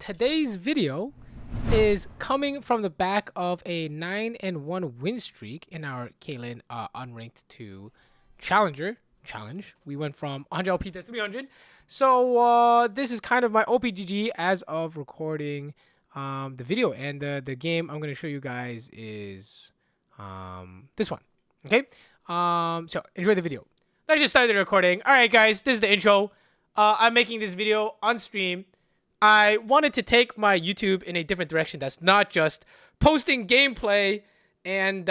today's video is coming from the back of a 9-1 win streak in our Caitlyn unranked to challenger challenge. We went from 100 LP to 300. So this is kind of my OPGG as of recording the video, and the game I'm going to show you guys is this one. Okay, so enjoy the video. Let's just start the recording. All right, guys, this is the intro. I'm making this video on stream. I wanted to take my YouTube in a different direction that's not just posting gameplay and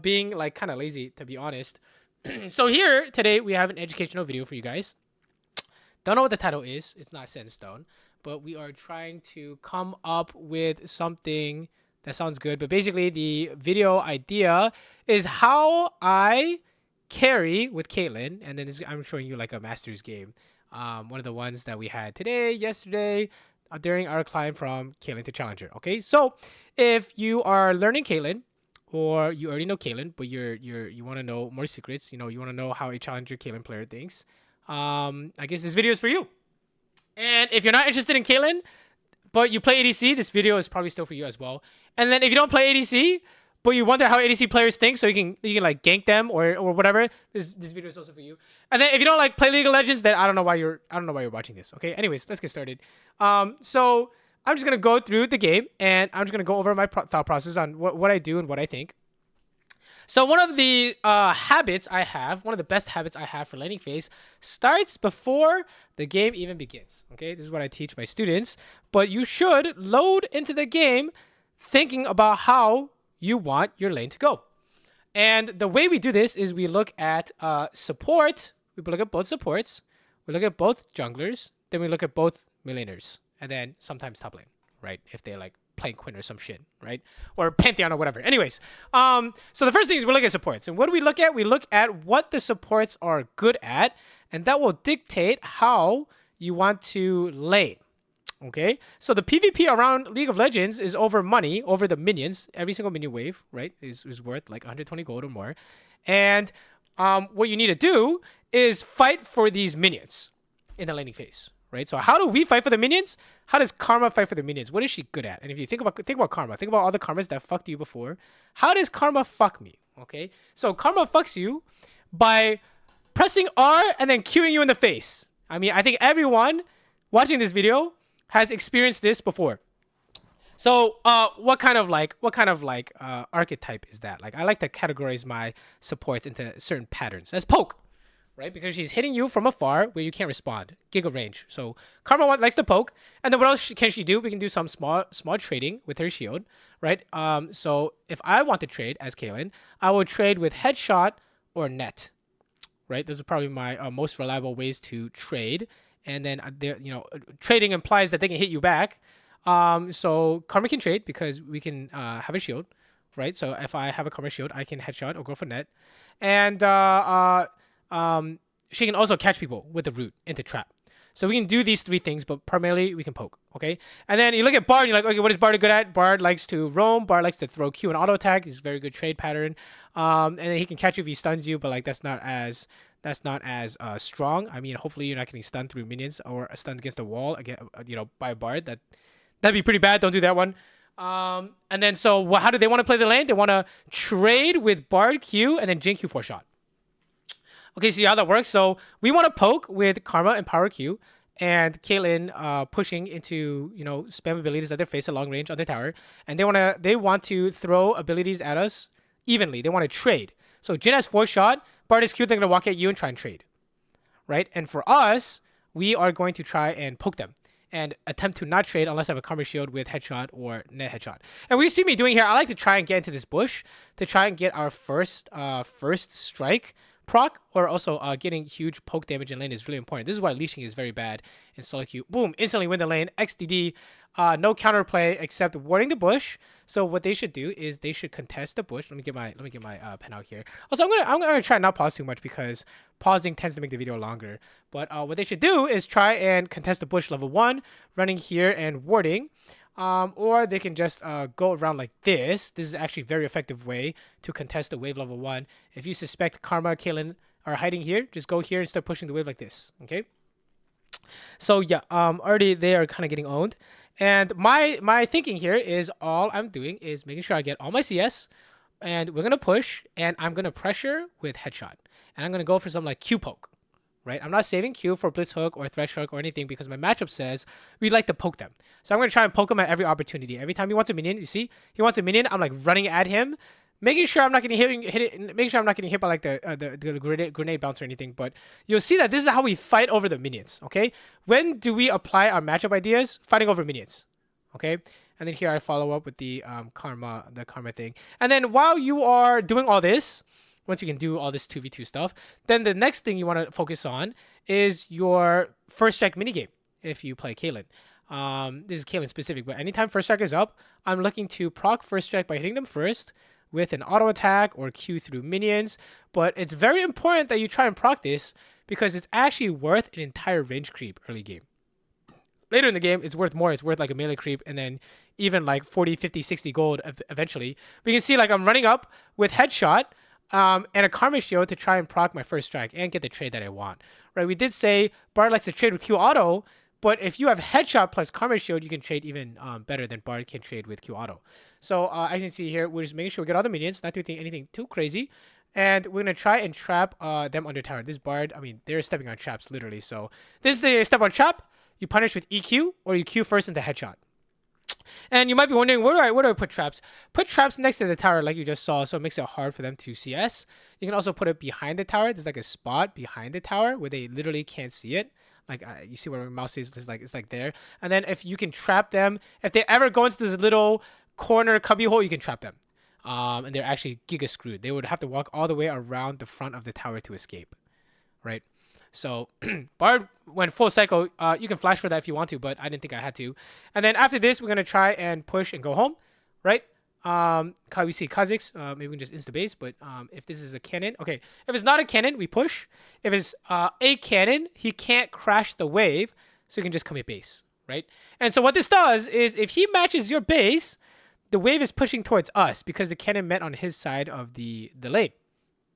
being like kind of lazy, to be honest. So here today we have an educational video for you guys. Don't know what the title is. It's not set in stone, but we are trying to come up with something that sounds good. But basically the video idea is how I carry with Caitlyn, and then I'm showing you like a Masters game. One of the ones that we had today, yesterday, during our climb from Caitlyn to Challenger. Okay, so if you are learning Caitlyn, or you already know Caitlyn, but you want to know more secrets, you want to know how a Challenger Caitlyn player thinks, I guess this video is for you. And if you're not interested in Caitlyn, but you play ADC, this video is probably still for you as well. And then if you don't play ADC, but you wonder how ADC players think, so you can like gank them or whatever, this video is also for you. And then if you don't like play League of Legends, then I don't know why you're watching this. Okay, anyways, let's get started. So I'm just gonna go through the game, and I'm just gonna go over my thought process on what I do and what I think. So one of the habits I have, one of the best habits I have for laning phase, starts before the game even begins. Okay, this is what I teach my students. But you should load into the game thinking about how you want your lane to go. And the way we do this is we look at support. We look at both supports. We look at both junglers. Then we look at both mid laners. And then sometimes top lane, right? If they're like playing Quinn or some shit, right? Or Pantheon or whatever. Anyways, so the first thing is we look at supports. And what do we look at? We look at what the supports are good at. And that will dictate how you want to lane. Okay, so the PvP around League of Legends is over money, over the minions. Every single minion wave, right, is worth like 120 gold or more. And what you need to do is fight for these minions in the laning phase, right? So how do we fight for the minions? How does Karma fight for the minions? What is she good at? And if you think about Karma, think about all the Karmas that fucked you before. How does Karma fuck me? Okay, so Karma fucks you by pressing R and then Qing you in the face. I mean, I think everyone watching this video has experienced this before. So what kind of archetype is that? Like, I like to categorize my supports into certain patterns. That's poke, right? Because she's hitting you from afar where you can't respond. Giga range. So Karma likes to poke. And then what else can she do? We can do some small trading with her shield, right? So if I want to trade as Caitlyn, I will trade with headshot or net, right? Those are probably my most reliable ways to trade. And then, trading implies that they can hit you back. So Karma can trade because we can have a shield, right? So if I have a Karma shield, I can headshot or go for net. And she can also catch people with the root into trap. So we can do these three things, but primarily we can poke, okay? And then you look at Bard, and you're like, okay, what is Bard good at? Bard likes to roam. Bard likes to throw Q and auto attack. He's a very good trade pattern. And then he can catch you if he stuns you, but like that's not as strong. I mean, hopefully you're not getting stunned through minions or stunned against the wall again, by a Bard. That'd be pretty bad. Don't do that one. And then so how do they want to play the lane? They want to trade with Bard Q and then Jin Q 4-shot. Okay, see how that works. So we want to poke with Karma and Power Q, and Caitlyn pushing into spam abilities at their face at long range on their tower, and they want to throw abilities at us evenly. They want to trade. So Jin has 4-shot. Bard is Q, they're going to walk at you and try and trade, right? And for us, we are going to try and poke them and attempt to not trade unless I have a Karma shield with headshot or net headshot. And what you see me doing here, I like to try and get into this bush to try and get our first strike proc, or also getting huge poke damage in lane is really important. This is why leashing is very bad in solo queue. Boom, instantly win the lane. XDD, no counterplay except warding the bush. So what they should do is they should contest the bush. Let me get my pen out here. Also, I'm gonna try and not pause too much because pausing tends to make the video longer. But what they should do is try and contest the bush level 1, running here and warding. Or they can just go around like this. This is actually a very effective way to contest the wave level 1. If you suspect Karma, Caitlyn are hiding here, just go here and start pushing the wave like this, okay? So yeah, already they are kind of getting owned. And my thinking here is all I'm doing is making sure I get all my CS, and we're gonna push, and I'm gonna pressure with headshot, and I'm gonna go for some like Q poke, right? I'm not saving Q for blitz hook or thresh hook or anything because my matchup says we like to poke them. So I'm gonna try and poke him at every opportunity. Every time he wants a minion, you see, he wants a minion, I'm like running at him, making sure I'm not getting hit it, making sure I'm not getting hit by like the grenade bounce or anything. But you'll see that this is how we fight over the minions. Okay, when do we apply our matchup ideas? Fighting over minions. Okay, and then here I follow up with the karma thing. And then while you are doing all this, once you can do all this 2v2 stuff, then the next thing you want to focus on is your first strike minigame if you play Caitlyn. This is Caitlyn specific, but anytime first strike is up, I'm looking to proc first strike by hitting them first with an auto attack or Q through minions. But it's very important that you try and proc this because it's actually worth an entire range creep early game. Later in the game, it's worth more. It's worth like a melee creep and then even like 40, 50, 60 gold eventually. But you can see like I'm running up with headshot and a Karma Shield to try and proc my first strike and get the trade that I want. Right? We did say Bard likes to trade with Q auto, but if you have headshot plus Karma Shield, you can trade even better than Bard can trade with Q auto. So as you can see here, we're just making sure we get all the minions, not doing anything too crazy. And we're going to try and trap them under tower. This Bard, I mean, they're stepping on traps literally. So this is the step on trap. You punish with EQ or you Q first into headshot. And you might be wondering, where do I put traps? Put traps next to the tower like you just saw, so it makes it hard for them to CS. You can also put it behind the tower. There's like a spot behind the tower where they literally can't see it. Like you see where my mouse is, it's like there. And then if you can trap them, if they ever go into this little corner cubby hole, you can trap them. And they're actually giga screwed. They would have to walk all the way around the front of the tower to escape, right? So Bard went full cycle. You can flash for that if you want to, but I didn't think I had to. And then after this, we're going to try and push and go home, right? We see Kha'Zix. Maybe we can just insta base, but if this is a cannon, okay. If it's not a cannon, we push. If it's a cannon, he can't crash the wave, so you can just commit base, right? And so what this does is if he matches your base, the wave is pushing towards us because the cannon met on his side of the lane,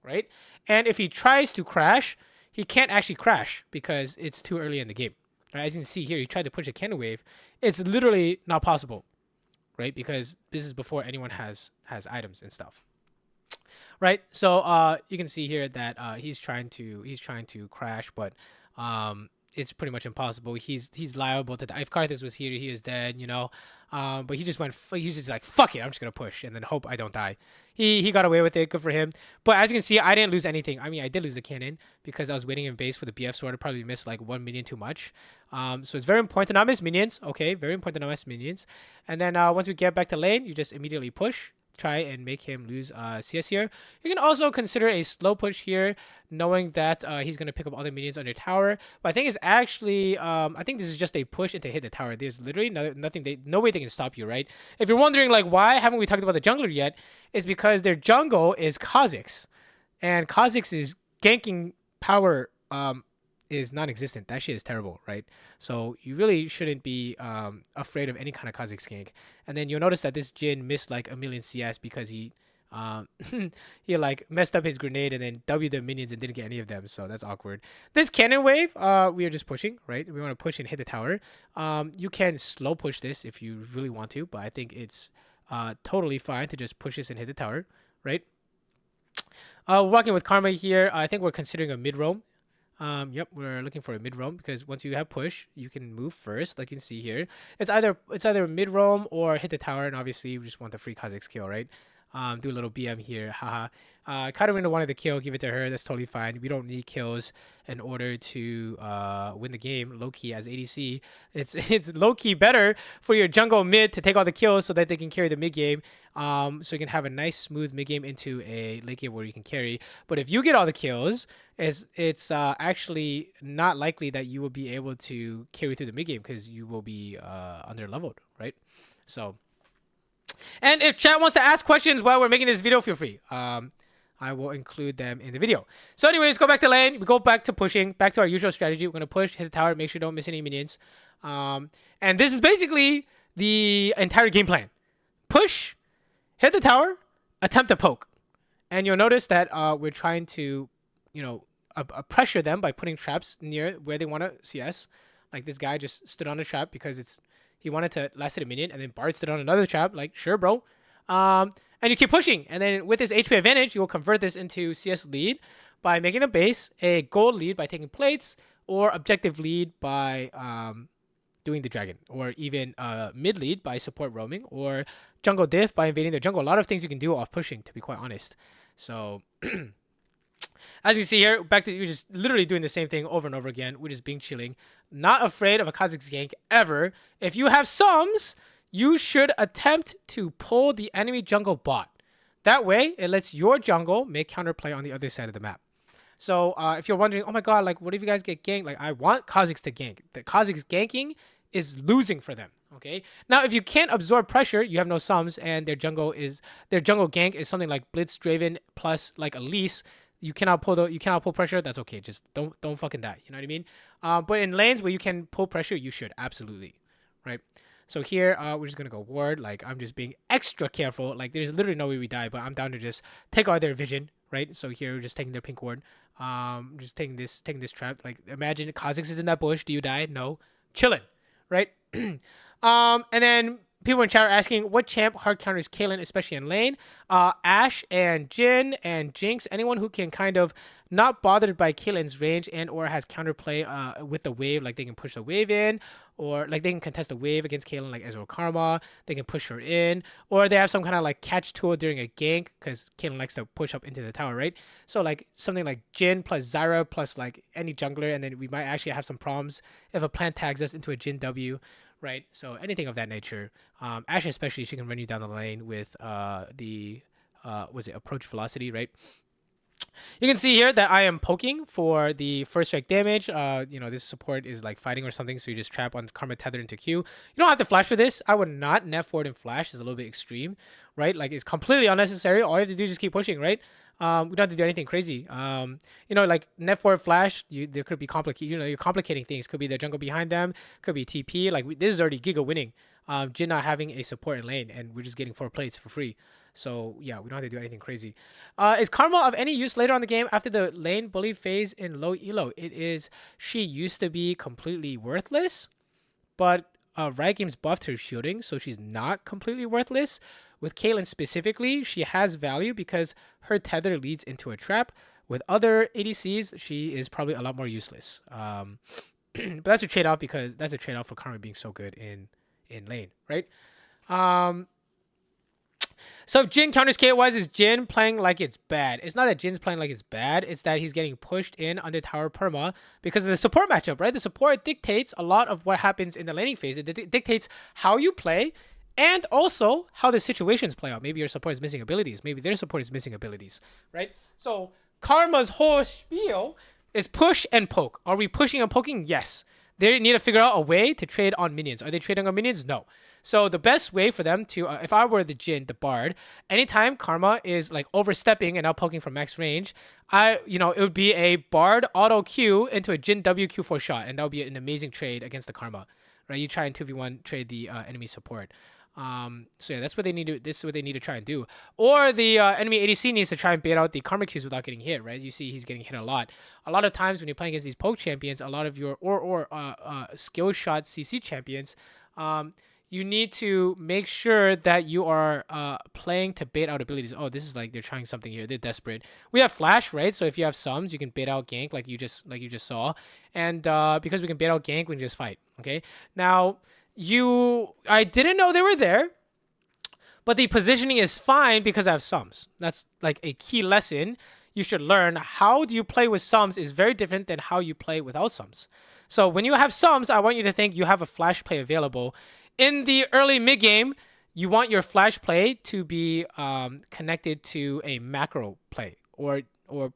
right? And if he tries to crash, he can't actually crash because it's too early in the game. Right? As you can see here, he tried to push a cannon wave. It's literally not possible, right? Because this is before anyone has items and stuff, right? So you can see here that he's trying to crash, but it's pretty much impossible. He's liable to die. If Karthus was here, he is dead, you know. But he just like, fuck it, I'm just gonna push and then hope I don't die. He got away with it, good for him. But as you can see, I didn't lose anything. I mean, I did lose a cannon because I was waiting in base for the BF sword. I probably missed like 1 minion too much. So it's very important to not miss minions. Okay, very important to not miss minions. And then once we get back to lane, you just immediately push. Try and make him lose CS here. You can also consider a slow push here, knowing that he's going to pick up all the minions on your tower. But I think it's actually, I think this is just a push into hit the tower. There's literally no way they can stop you, right? If you're wondering, like, why haven't we talked about the jungler yet? It's because their jungle is Kha'Zix. And Kha'Zix's ganking power is non-existent. That shit is terrible, right? So you really shouldn't be afraid of any kind of Kha'Zix gank. And then you'll notice that this Jhin missed like a million CS because he he like messed up his grenade and then W'd the minions and didn't get any of them. So that's awkward. This cannon wave, we are just pushing, right? We want to push and hit the tower. You can slow push this if you really want to, but I think it's totally fine to just push this and hit the tower, right? Walking with Karma here, I think we're considering a mid roam. Yep, we're looking for a mid roam because once you have push, you can move first, like you can see here. It's either mid roam or hit the tower, and obviously we just want the free Kha'Zix kill, right? Do a little BM here, haha. Katarina wanted the kill, give it to her. That's totally fine. We don't need kills in order to win the game. Low key as ADC, it's low key better for your jungle mid to take all the kills so that they can carry the mid game. So you can have a nice smooth mid game into a late game where you can carry. But if you get all the kills, it's actually not likely that you will be able to carry through the mid game because you will be under leveled, right? So. And if chat wants to ask questions while we're making this video, feel free. I will include them in the video. So anyways, go back to lane. We go back to pushing, back to our usual strategy. We're going to push, hit the tower, make sure you don't miss any minions. And this is basically the entire game plan. Push, hit the tower, attempt to poke. And you'll notice that we're trying to, pressure them by putting traps near where they want to CS. Like this guy just stood on a trap because he wanted to last hit a minion, and then Bard stood on another trap. Like, sure, bro. And you keep pushing, and then with this HP advantage, you will convert this into CS lead by making the base, a gold lead by taking plates, or objective lead by doing the dragon, or even mid lead by support roaming, or jungle diff by invading the jungle. A lot of things you can do off pushing, to be quite honest. So as you see here, back to you're just literally doing the same thing over and over again. We're just being chilling, not afraid of a Kha'Zix gank ever. If you have sums, you should attempt to pull the enemy jungle bot. That way, it lets your jungle make counterplay on the other side of the map. So if you're wondering, oh my god, like what if you guys get ganked? Like I want Kha'Zix to gank. The Kha'Zix ganking is losing for them. Okay. Now if you can't absorb pressure, you have no sums, and their jungle gank is something like Blitz Draven plus like Elise. You cannot pull pressure. That's okay. Just don't fucking die. You know what I mean? But in lanes where you can pull pressure, you should absolutely, right? So here we're just gonna go ward. Like I'm just being extra careful. Like there's literally no way we die, but I'm down to just take out their vision, right? So here we're just taking their pink ward. Just taking this trap. Like imagine Kha'Zix is in that bush. Do you die? No. Chilling, right? And then people in chat are asking what champ hard counters Caitlyn, especially in lane. Ashe and Jhin and Jinx, anyone who can kind of not bothered by Caitlyn's range and or has counterplay with the wave, like they can push the wave in, or like they can contest the wave against Caitlyn, like Ezreal Karma, they can push her in, or they have some kind of like catch tool during a gank because Caitlyn likes to push up into the tower, right? So like something like Jhin plus Zyra plus like any jungler, and then we might actually have some problems if a plant tags us into a Jhin W. Right, so anything of that nature. Ashe especially, she can run you down the lane with approach velocity, right? You can see here that I am poking for the first strike damage. This support is like fighting or something, so you just trap on Karma Tether into Q. You don't have to flash for this. I would not net forward and flash. It's a little bit extreme, right? Like it's completely unnecessary. All you have to do is just keep pushing, right? We don't have to do anything crazy. Like net forward flash, there could be you're complicating things. Could be the jungle behind them, could be TP. Like this is already Giga winning. Jhin not having a support in lane, and we're just getting 4 plates for free. So yeah, we don't have to do anything crazy. Is Karma of any use later on the game after the lane bully phase in low elo? It is. She used to be completely worthless, but Riot Games buffed her shielding, so she's not completely worthless. With Caitlyn specifically, she has value because her tether leads into a trap. With other ADCs, she is probably a lot more useless. But that's a trade-off because that's a trade-off for Karma being so good in lane, right? So if Jhin counters Kate-wise, is Jhin playing like it's bad? It's not that Jin's playing like it's bad. It's that he's getting pushed in under tower perma because of the support matchup, right? The support dictates a lot of what happens in the laning phase. It dictates how you play and also how the situations play out. Maybe your support is missing abilities. Maybe their support is missing abilities, right? So Karma's whole spiel is push and poke. Are we pushing and poking? Yes. They need to figure out a way to trade on minions. Are they trading on minions? No. So the best way for them to, if I were the Jhin, the Bard, anytime Karma is like overstepping and now poking from max range, it would be a Bard auto Q into a Jhin W Q4 shot, and that would be an amazing trade against the Karma, right? You try and 2v1 trade the enemy support. So yeah, that's what they need to. This is what they need to try and do. Or the enemy ADC needs to try and bait out the Karma Qs without getting hit. Right? You see, he's getting hit a lot. A lot of times when you're playing against these poke champions, a lot of your skill shot CC champions, you need to make sure that you are playing to bait out abilities. Oh, this is like they're trying something here. They're desperate. We have flash, right? So if you have sums, you can bait out gank like you just saw, and because we can bait out gank, we can just fight. Okay, now. I didn't know they were there, but the positioning is fine because I have sums. That's like a key lesson you should learn. How do you play with sums is very different than how you play without sums. So when you have sums, I want you to think you have a flash play available. In the early mid game, you want your flash play to be connected to a macro play or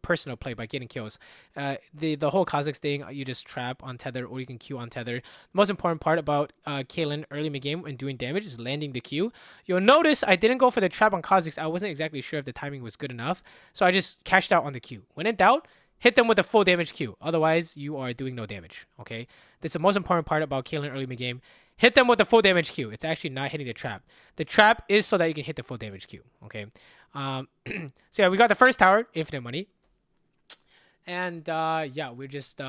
personal play by getting kills. The whole Kha'Zix thing, you just trap on tether or you can Q on tether. The most important part about Caitlyn early mid game when doing damage is landing the Q. You'll notice I didn't go for the trap on Kha'Zix. I wasn't exactly sure if the timing was good enough, so I just cashed out on the Q. When in doubt, hit them with a full damage Q. Otherwise, you are doing no damage. Okay, that's the most important part about Caitlyn early mid game. Hit them with a full damage Q. It's actually not hitting the trap. The trap is so that you can hit the full damage Q. Okay. So yeah, we got the first tower, infinite money. And yeah, we're just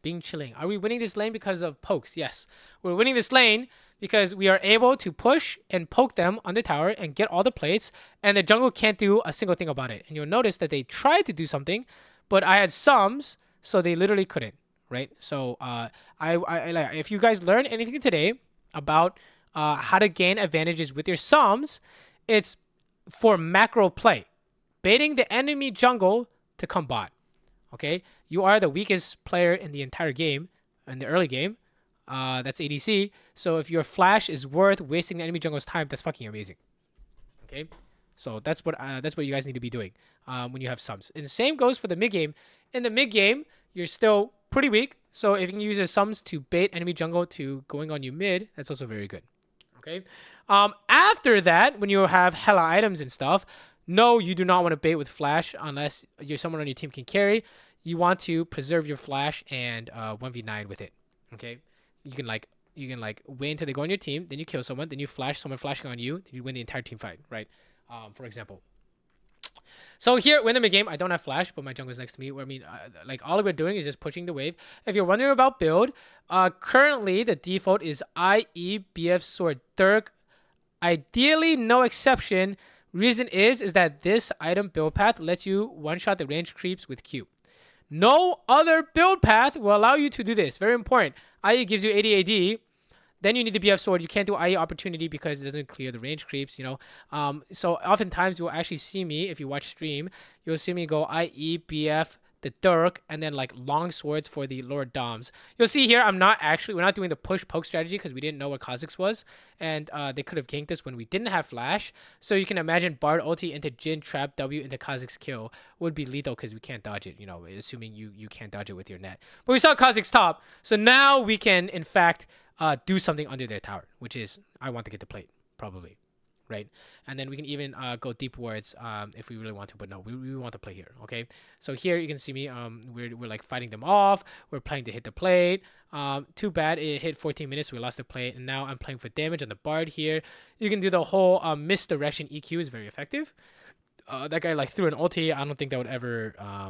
being chilling. Are we winning this lane because of pokes? Yes, we're winning this lane because we are able to push and poke them on the tower and get all the plates, and the jungle can't do a single thing about it. And you'll notice that they tried to do something, but I had sums, so they literally couldn't. Right? So if you guys learned anything today about how to gain advantages with your sums, it's for macro play, baiting the enemy jungle to come bot. Okay, you are the weakest player in the entire game, in the early game. That's ADC. So if your flash is worth wasting the enemy jungle's time, that's fucking amazing. Okay, so that's what you guys need to be doing when you have sums. And the same goes for the mid game. In the mid game, you're still pretty weak. So if you can use your sums to bait enemy jungle to going on you mid, that's also very good. Okay. After that, when you have hella items and stuff, no, you do not want to bait with flash unless someone on your team can carry. You want to preserve your flash and 1v9 with it. Okay, you can wait until they go on your team, then you kill someone, then you flash someone flashing on you, then you win the entire team fight, right? For example. So here, when in the game, I don't have flash, but my jungle is next to me. Where like all we're doing is just pushing the wave. If you're wondering about build, currently the default is IE BF Sword Dirk. Ideally, no exception. Reason is that this item build path lets you one-shot the range creeps with Q. No other build path will allow you to do this. Very important. IE gives you 80 AD. Then you need the BF sword. You can't do IE opportunity because it doesn't clear the range creeps, you know. So oftentimes you will actually see me, if you watch stream, you'll see me go IE, BF, the Dirk, and then like long swords for the Lord Doms. You'll see here, we're not doing the push poke strategy because we didn't know what Kha'Zix was. And they could have ganked us when we didn't have flash. So you can imagine Bard ulti into Jhin, trap W into Kha'Zix kill would be lethal because we can't dodge it, you know, assuming you can't dodge it with your net. But we saw Kha'Zix top. So now we can, in fact, do something under their tower, which is I want to get the plate, probably, right? And then we can even go deep wards if we really want to, but no, we want to play here, okay? So here you can see me, we're like fighting them off. We're playing to hit the plate. Too bad it hit 14 minutes, we lost the plate, and now I'm playing for damage on the Bard here. You can do the whole misdirection EQ is very effective. That guy like threw an ulti. I don't think that would ever, I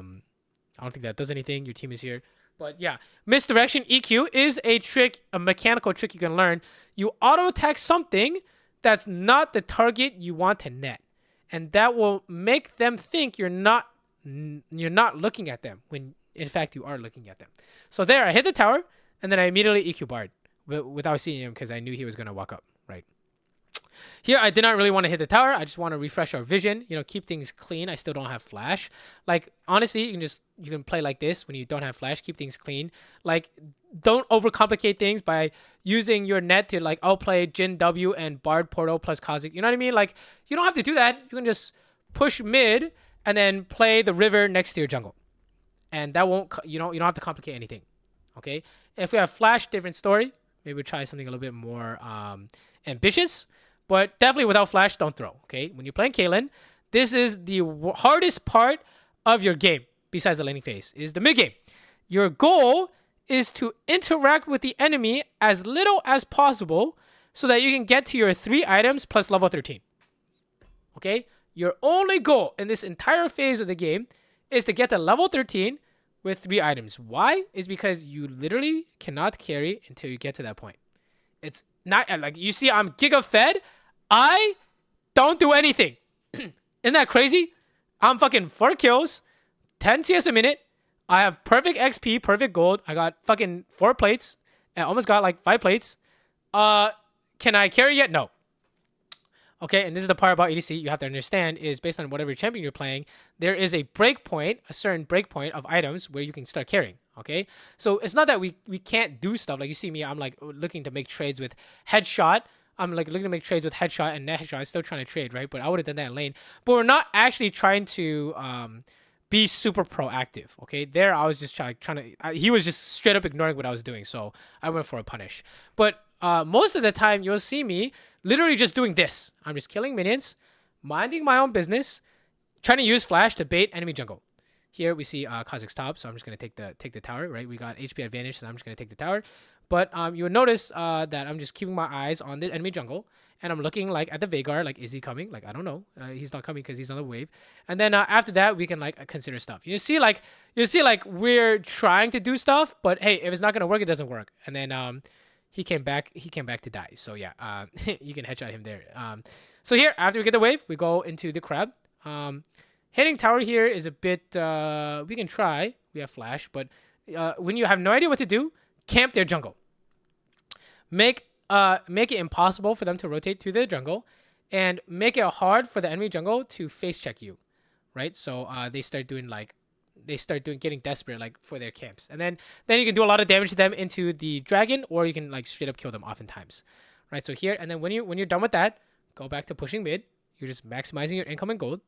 don't think that does anything. Your team is here. But yeah, misdirection EQ is a trick, a mechanical trick you can learn. You auto attack something that's not the target you want to net, and that will make them think you're not looking at them when in fact you are looking at them. So there, I hit the tower, and then I immediately EQ Bard without seeing him because I knew he was gonna walk up, right? Here, I did not really want to hit the tower. I just want to refresh our vision, you know, keep things clean. I still don't have flash. Like, honestly, you can play like this when you don't have flash, keep things clean. Like, don't overcomplicate things by using your net to, like, outplay Jhin W and Bard Portal plus Kha'Zix. You know what I mean? Like, you don't have to do that. You can just push mid and then play the river next to your jungle. And that won't, you don't have to complicate anything, okay? If we have flash, different story. Maybe we'll try something a little bit more ambitious. But definitely without flash, don't throw, okay? When you're playing Caitlyn, this is the hardest part of your game, besides the laning phase, is the mid game. Your goal is to interact with the enemy as little as possible so that you can get to your 3 items plus level 13, okay? Your only goal in this entire phase of the game is to get to level 13 with 3 items. Why? Is because you literally cannot carry until you get to that point. It's not, like, you see I'm giga fed. I don't do anything. Isn't that crazy? I'm fucking 4 kills, 10 CS a minute. I have perfect XP, perfect gold. I got fucking 4 plates. I almost got like 5 plates. Can I carry yet? No. Okay, and this is the part about ADC you have to understand is based on whatever champion you're playing, there is a breakpoint, a certain breakpoint of items where you can start carrying. Okay, so it's not that we can't do stuff. Like you see me, I'm like looking to make trades with headshot. I'm like looking to make trades with headshot and net headshot. I'm still trying to trade, right? But I would have done that in lane. But we're not actually trying to be super proactive. Okay, there I was just trying to. He was just straight up ignoring what I was doing, so I went for a punish. But most of the time, you'll see me literally just doing this. I'm just killing minions, minding my own business, trying to use flash to bait enemy jungle. Here we see Kha'Zix top, so I'm just gonna take the tower, right? We got HP advantage, so I'm just gonna take the tower. But you will notice that I'm just keeping my eyes on the enemy jungle, and I'm looking like at the Veigar, like is he coming? Like I don't know, he's not coming because he's on the wave. And then after that, we can like consider stuff. You see like we're trying to do stuff, but hey, if it's not gonna work, it doesn't work. And then he came back to die. So yeah, you can headshot him there. So here after we get the wave, we go into the crab. Hitting tower here is a bit. We can try. We have flash, but when you have no idea what to do, camp their jungle. Make it impossible for them to rotate through the jungle, and make it hard for the enemy jungle to face check you, right? So they start getting desperate like for their camps, and then you can do a lot of damage to them into the dragon, or you can like straight up kill them oftentimes, right? So here, and then when you're done with that, go back to pushing mid. You're just maximizing your incoming gold,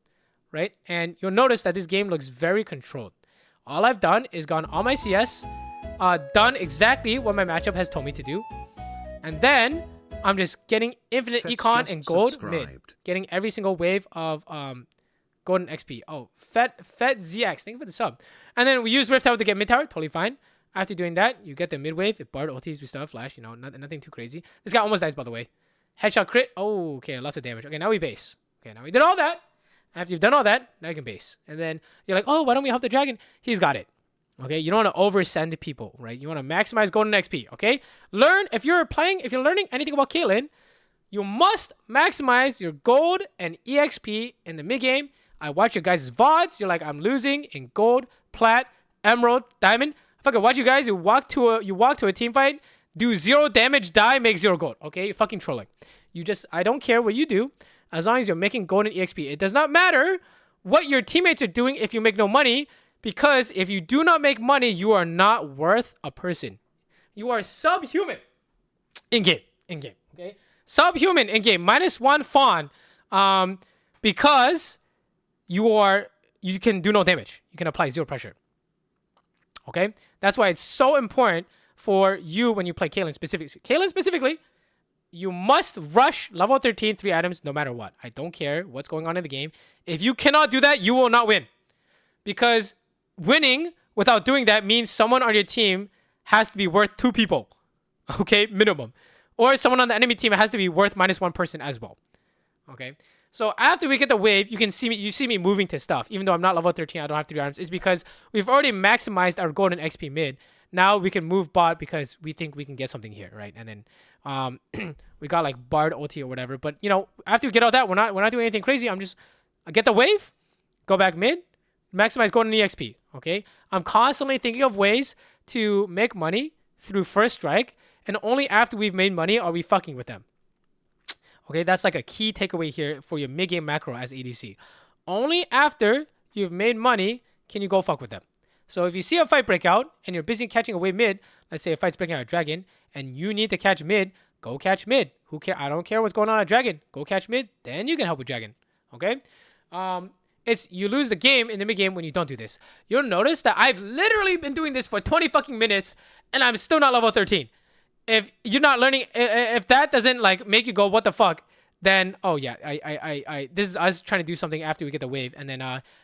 right? And you'll notice that this game looks very controlled. All I've done is gone on my CS, done exactly what my matchup has told me to do. And then I'm just getting infinite econ and gold mid. Getting every single wave of golden XP. Oh, Fet ZX, thank you for the sub. And then we use Rift Tower to get mid tower, totally fine. After doing that, you get the mid wave. If Bard ultis, we still have flash, you know, nothing too crazy. This guy almost dies, by the way. Headshot crit. Oh, okay, lots of damage. Okay, now we base. Okay, now we did all that. After you've done all that, now you can base. And then you're like, oh, why don't we help the dragon? He's got it. Okay, you don't want to oversend people, right? You want to maximize golden XP, okay? Learn, if you're learning anything about Caitlyn, you must maximize your gold and EXP in the mid game. I watch your guys' VODs. You're like, I'm losing in gold, plat, emerald, diamond. I fucking watch you guys. You walk to a team fight, do 0 damage, die, make 0 gold. Okay, you're fucking trolling. I don't care what you do, as long as you're making gold and EXP. It does not matter what your teammates are doing if you make no money. Because if you do not make money, you are not worth a person. You are subhuman in-game, okay? Subhuman in-game, -1 fawn, because you can do no damage. You can apply 0 pressure, okay? That's why it's so important for you when you play Caitlyn specifically, you must rush level 13 3 items no matter what. I don't care what's going on in the game. If you cannot do that, you will not win. Because winning without doing that means someone on your team has to be worth 2 people, okay, minimum, or someone on the enemy team has to be worth -1 person as well, okay. So after we get the wave, you see me moving to stuff. Even though I'm not level 13, I don't have 3 items. It's because we've already maximized our golden XP mid. Now we can move bot because we think we can get something here, right? And then we got like Bard ulti or whatever. But you know, after we get all that, we're not doing anything crazy. I get the wave, go back mid, maximize golden EXP. Okay, I'm constantly thinking of ways to make money through first strike, and only after we've made money are we fucking with them. Okay, that's like a key takeaway here for your mid game macro as ADC. Only after you've made money can you go fuck with them. So if you see a fight break out and you're busy catching a wave mid, let's say a fight's breaking out a dragon, and you need to catch mid, go catch mid. Who care? I don't care what's going on at dragon. Go catch mid, then you can help with dragon. Okay. You lose the game in the mid game when you don't do this. You'll notice that I've literally been doing this for 20 fucking minutes and I'm still not level 13. If you're not learning, if that doesn't like make you go, what the fuck, then, oh yeah, this is us trying to do something after we get the wave. And then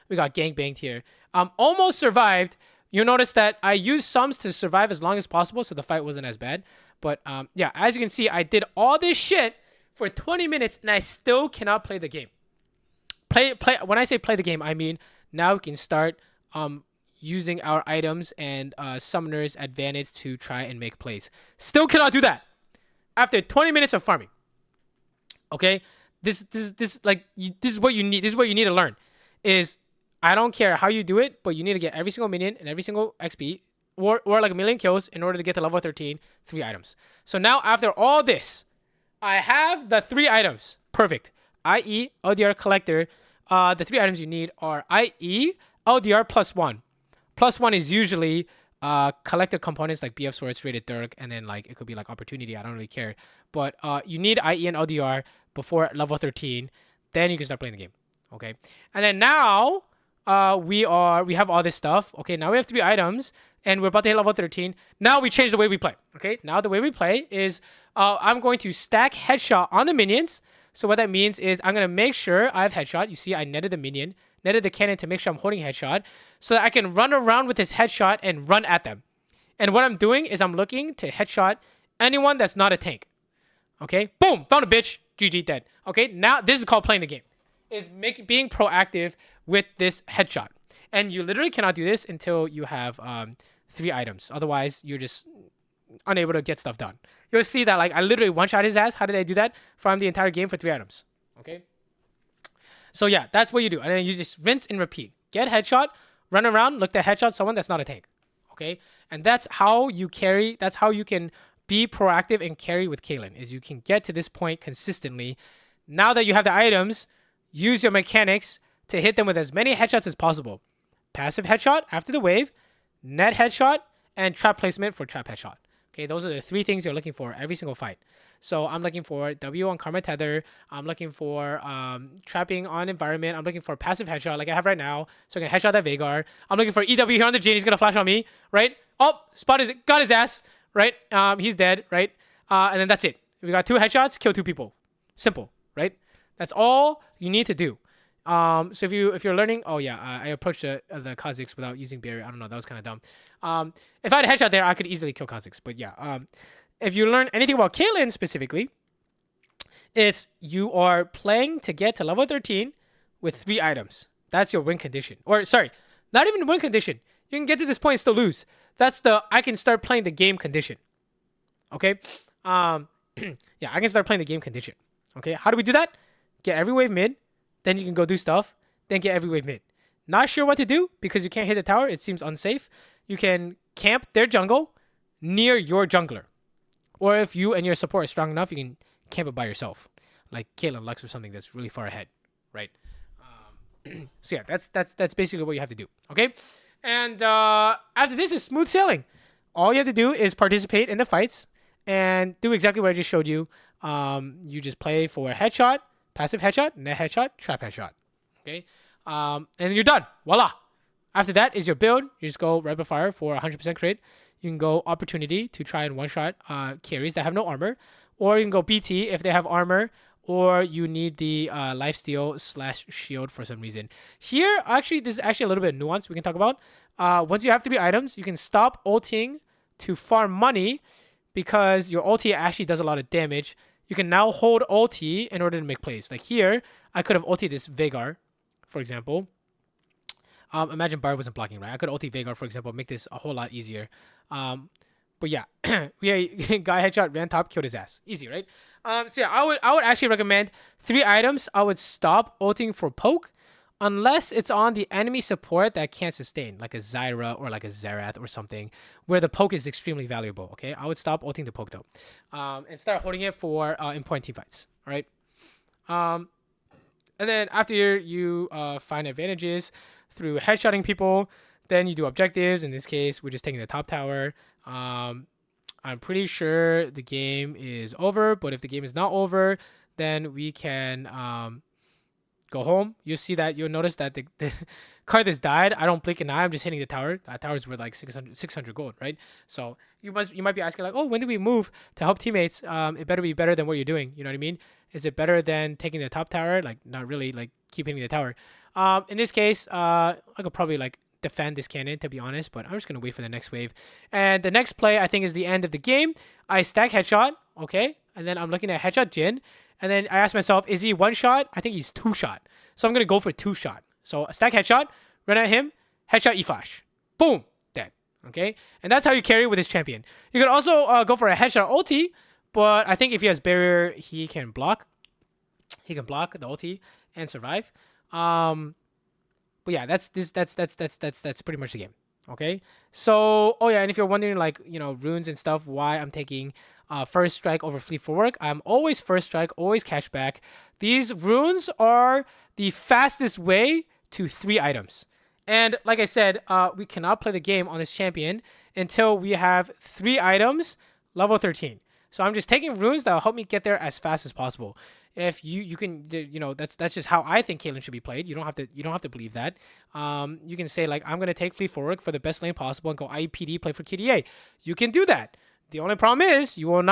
we got gangbanged here. Almost survived. You'll notice that I used sums to survive as long as possible, so the fight wasn't as bad. But yeah, as you can see, I did all this shit for 20 minutes and I still cannot play the game. When I say play the game, I mean now we can start using our items and summoners advantage to try and make plays. Still cannot do that after 20 minutes of farming. Okay, this is what you need. This is what you need to learn. Is I don't care how you do it, but you need to get every single minion and every single XP or like 1,000,000 kills in order to get to level 13, 3 items. So now after all this, I have the 3 items. Perfect. IE, LDR, collector. The 3 items you need are IE, LDR, +1. +1 is usually collector components like BF Swords, Rated Dirk, and then like it could be like opportunity. I don't really care. But you need IE and LDR before level 13. Then you can start playing the game. Okay. And then now we have all this stuff. Okay, now we have 3 items and we're about to hit level 13. Now we change the way we play. Okay, now the way we play is I'm going to stack headshot on the minions. So what that means is I'm going to make sure I have headshot. You see I netted the minion, netted the cannon to make sure I'm holding headshot so that I can run around with this headshot and run at them. And what I'm doing is I'm looking to headshot anyone that's not a tank. Okay, boom, found a bitch, GG, dead. Okay, now this is called playing the game. Is being proactive with this headshot. And you literally cannot do this until you have 3 items. Otherwise, you're just unable to get stuff done. You'll see that like I literally one-shot his ass. How did I do that? Farm the entire game for 3 items. Okay. So yeah, that's what you do. And then you just rinse and repeat. Get headshot, run around, look to headshot someone that's not a tank. Okay. And that's how you carry. That's how you can be proactive and carry with Caitlyn. Is you can get to this point consistently. Now that you have the items, use your mechanics to hit them with as many headshots as possible. Passive headshot after the wave, net headshot, and trap placement for trap headshot. Okay, those are the 3 things you're looking for every single fight. So I'm looking for W on Karma Tether. I'm looking for trapping on environment. I'm looking for passive headshot like I have right now. So I can headshot that Veigar. I'm looking for EW here on the Jhin. He's going to flash on me, right? Oh, got his ass, right? He's dead, right? And then that's it. We got 2 headshots, kill 2 people. Simple, right? That's all you need to do. So if you're learning, oh yeah, I approached the Kha'Zix without using barrier. I don't know, that was kind of dumb. If I had a headshot there, I could easily kill Kha'Zix. But yeah, if you learn anything about Caitlyn specifically, it's you are playing to get to level 13 with 3 items. That's your win condition. Or sorry, not even win condition. You can get to this point and still lose. That's the I can start playing the game condition. Okay, yeah, I can start playing the game condition. Okay, how do we do that? Get every wave mid. Then you can go do stuff. Then get every wave mid. Not sure what to do because you can't hit the tower. It seems unsafe. You can camp their jungle near your jungler. Or if you and your support are strong enough, you can camp it by yourself. Like Caitlyn Lux or something that's really far ahead. Right? So yeah, that's basically what you have to do. Okay? And after this is smooth sailing. All you have to do is participate in the fights and do exactly what I just showed you. You just play for a headshot, passive headshot, net headshot, trap headshot. Okay? And you're done. Voila. After that is your build. You just go rapid fire for 100% crit. You can go opportunity to try and one-shot carries that have no armor. Or you can go BT if they have armor. Or you need the lifesteal / shield for some reason. Here, actually, this is actually a little bit of nuance we can talk about. Once you have 3 items, you can stop ulting to farm money because your ulti actually does a lot of damage. You can now hold ulti in order to make plays. Like here, I could have ulti this Veigar, for example. Imagine Bard wasn't blocking, right? I could ulti Veigar, for example, make this a whole lot easier. But yeah, guy headshot, ran top, killed his ass. Easy, right? So yeah, I would actually recommend 3 items. I would stop ulting for poke unless it's on the enemy support that can't sustain, like a Zyra or like a Xerath or something, where the poke is extremely valuable, okay? I would stop ulting the poke, though, and start holding it for important team fights, all right? And then after you find advantages through headshotting people, then you do objectives. In this case, we're just taking the top tower. I'm pretty sure the game is over, but if the game is not over, then we can go home. You'll notice that the card that's died, I don't blink an eye. I'm just hitting the tower. That tower's worth like 600 gold, right? So you might be asking like, oh, when do we move to help teammates? It better be better than what you're doing. You know what I mean? Is it better than taking the top tower? Like, not really. Like, keep hitting the tower. In this case, I could probably like defend this cannon, to be honest, but I'm just gonna wait for the next wave. And the next play, I think, is the end of the game. I stack headshot, okay, and then I'm looking at headshot Jhin. And then I ask myself, is he 1-shot? I think he's 2-shot. So I'm going to go for 2-shot. So a stack headshot, run at him, headshot E-flash. Boom, dead. Okay? And that's how you carry with this champion. You can also go for a headshot ulti, but I think if he has barrier, he can block. He can block the ulti and survive. But yeah, that's pretty much the game. Okay? So, oh yeah, and if you're wondering, like, you know, runes and stuff, why I'm taking first strike over fleet for work, I'm always first strike, always cashback. These runes are the fastest way to 3 items. And like I said, we cannot play the game on this champion until we have 3 items, level 13. So I'm just taking runes that will help me get there as fast as possible. If you can, you know, that's just how I think Caitlyn should be played. You don't have to believe that. You can say like, I'm gonna take fleet for work for the best lane possible and go IEPD, play for KDA. You can do that. The only problem is you will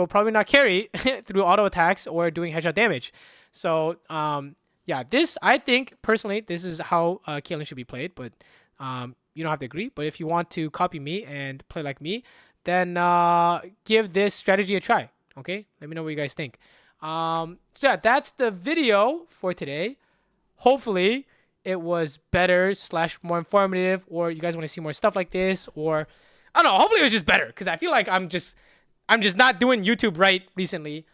probably not carry through auto attacks or doing headshot damage. So yeah, I think personally this is how Caitlyn should be played. But you don't have to agree. But if you want to copy me and play like me, then give this strategy a try. Okay, let me know what you guys think. So yeah, that's the video for today. Hopefully it was better / more informative, or you guys want to see more stuff like this, or I don't know. Hopefully it was just better, because I feel like I'm just not doing YouTube right recently.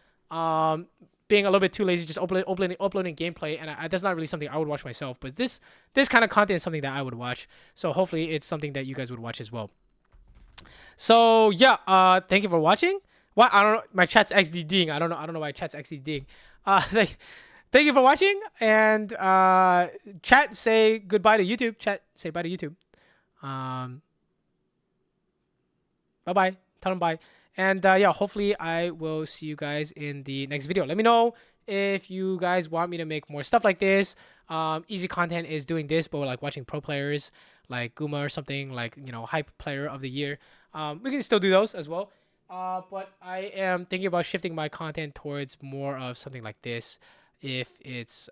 Being a little bit too lazy, just uploading gameplay, and that's not really something I would watch myself. But this kind of content is something that I would watch. So hopefully it's something that you guys would watch as well. So yeah, thank you for watching. What, I don't know, my chat's XDDing. I don't know why chat's XDDing. Thank you for watching, and chat, say goodbye to YouTube. Chat, say bye to YouTube. Bye bye. Tell them bye. And yeah, hopefully I will see you guys in the next video. Let me know if you guys want me to make more stuff like this. Easy content is doing this, but like watching pro players like Kog'maw or something, like, you know, hype player of the year. We can still do those as well. But I am thinking about shifting my content towards more of something like this if it's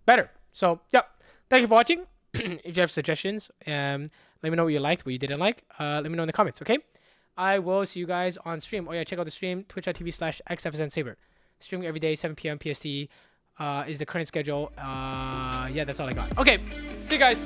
better. So yeah, thank you for watching. If you have suggestions, let me know what you liked, what you didn't like. Let me know in the comments, okay? I will see you guys on stream. Oh yeah, check out the stream, twitch.tv/xFSN Saber. Streaming every day, 7 p.m. PST is the current schedule. Yeah, that's all I got. Okay, see you guys.